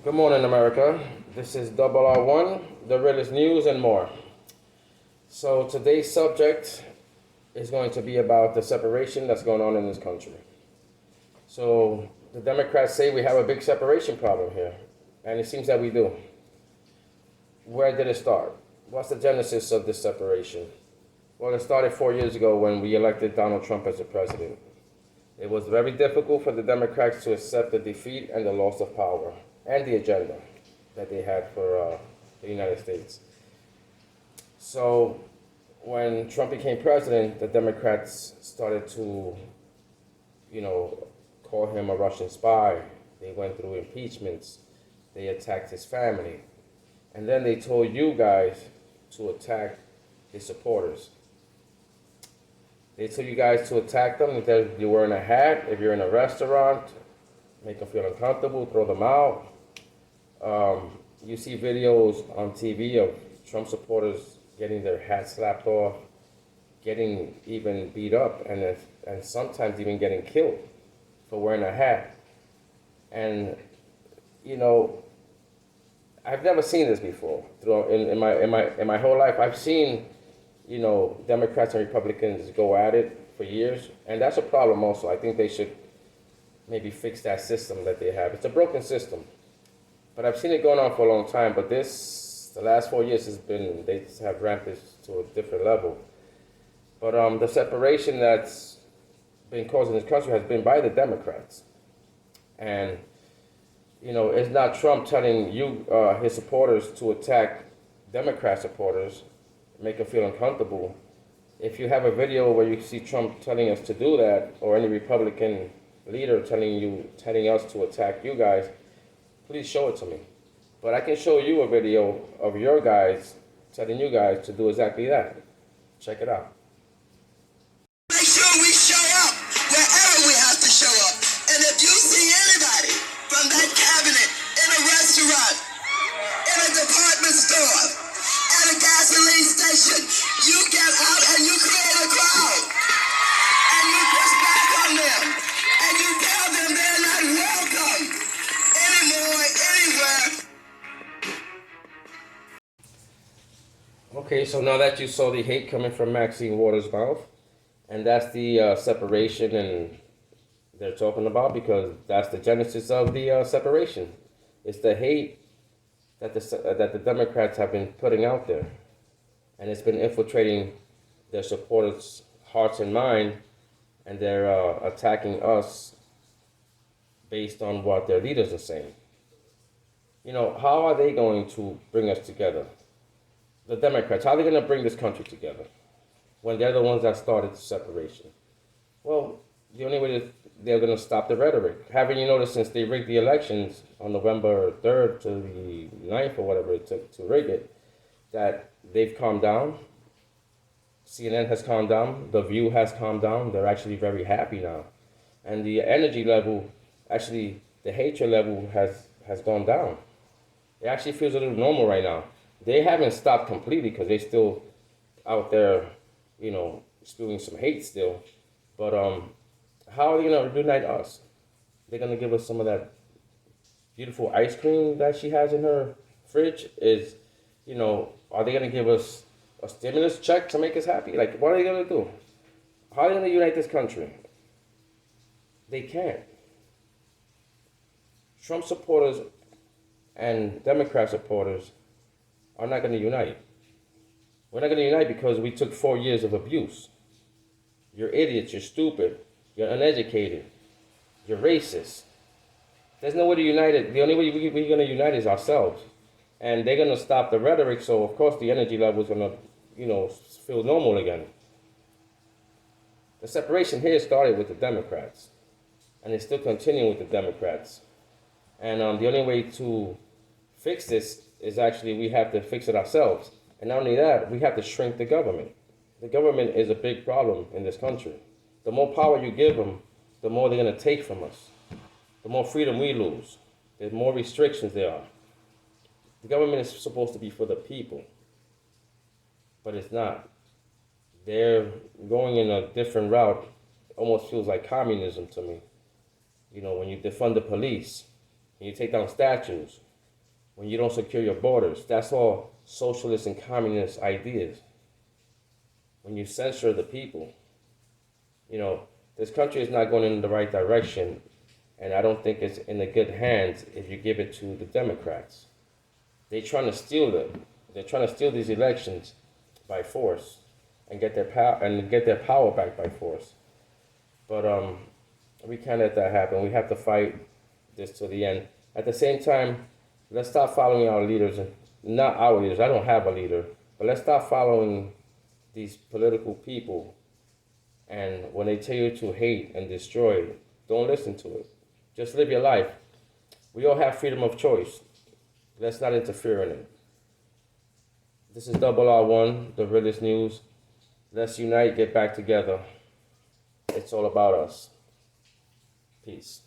Good morning, America. This is Double R1, the Realist News and more. So today's subject is going to be about the separation that's going on in this country. So the Democrats say we have a big separation problem here, and it seems that we do. Where did it start? What's the genesis of this separation? Well, it started 4 years ago when we elected Donald Trump as the president. It was very difficult for the Democrats to accept the defeat and the loss of power and the agenda that they had for the United States. So when Trump became president, the Democrats started to, call him a Russian spy. They went through impeachments. They attacked his family. And then they told you guys to attack his supporters. They told you guys to attack them if you're wearing a hat, if you're in a restaurant, make them feel uncomfortable, throw them out. You see videos on TV of Trump supporters getting their hats slapped off, getting even beat up, and sometimes even getting killed for wearing a hat. And I've never seen this before. In my whole life, I've seen Democrats and Republicans go at it for years, and that's a problem. Also, I think they should maybe fix that system that they have. It's a broken system. But I've seen it going on for a long time, but the last 4 years they have ramped this to a different level. But the separation that's been caused in this country has been by the Democrats. And, it's not Trump telling his supporters to attack Democrat supporters, make them feel uncomfortable. If you have a video where you see Trump telling us to do that, or any Republican leader telling us to attack you guys, please show it to me. But I can show you a video of your guys telling you guys to do exactly that. Check it out. Make sure we show up wherever we have to show up. And if you see anybody from that cabinet in a restaurant, in a department store, at a gasoline station, you get out and you create a crowd. And you push back on them. And you tell them they're not welcome anymore, anywhere. Okay, so now that you saw the hate coming from Maxine Waters' mouth, and that's the separation and they're talking about, because that's the genesis of the separation. It's the hate that the Democrats have been putting out there, and it's been infiltrating their supporters' hearts and mind, and they're attacking us based on what their leaders are saying. How are they going to bring us together? The Democrats, how are they going to bring this country together when they're the ones that started the separation? Well, the only way they're going to stop the rhetoric. Haven't you noticed since they rigged the elections on November 3rd to the 9th or whatever it took to rig it, that they've calmed down? CNN has calmed down. The View has calmed down. They're actually very happy now. And the energy level, actually the hatred level has gone down. It actually feels a little normal right now. They haven't stopped completely because they're still out there, spewing some hate still. But how are they going to unite us? They're going to give us some of that beautiful ice cream that she has in her fridge? Are they going to give us a stimulus check to make us happy? Like, what are they going to do? How are they going to unite this country? They can't. Trump supporters and Democrat supporters are not going to unite. We're not going to unite because we took 4 years of abuse. You're idiots, you're stupid, you're uneducated, you're racist. There's no way to unite it. The only way we're going to unite is ourselves. And they're going to stop the rhetoric, so of course the energy level is going to, feel normal again. The separation here started with the Democrats, and it's still continuing with the Democrats. And the only way to fix this is actually we have to fix it ourselves. And not only that, we have to shrink the government. The government is a big problem in this country. The more power you give them, the more they're going to take from us. The more freedom we lose. The more restrictions there are. The government is supposed to be for the people, but it's not. They're going in a different route. Almost feels like communism to me. When you defund the police, and you take down statues, when you don't secure your borders. That's all socialist and communist ideas. When you censor the people, this country is not going in the right direction, and I don't think it's in the good hands if you give it to the Democrats. They're trying to steal them. They're trying to steal these elections by force and get their power back by force. But we can't let that happen. We have to fight this to the end. At the same time, let's stop following our leaders. Not our leaders. I don't have a leader, but let's stop following these political people. And when they tell you to hate and destroy, don't listen to it. Just live your life. We all have freedom of choice. Let's not interfere in it. This is Double R1, the Realist News. Let's unite, get back together. It's all about us. Peace.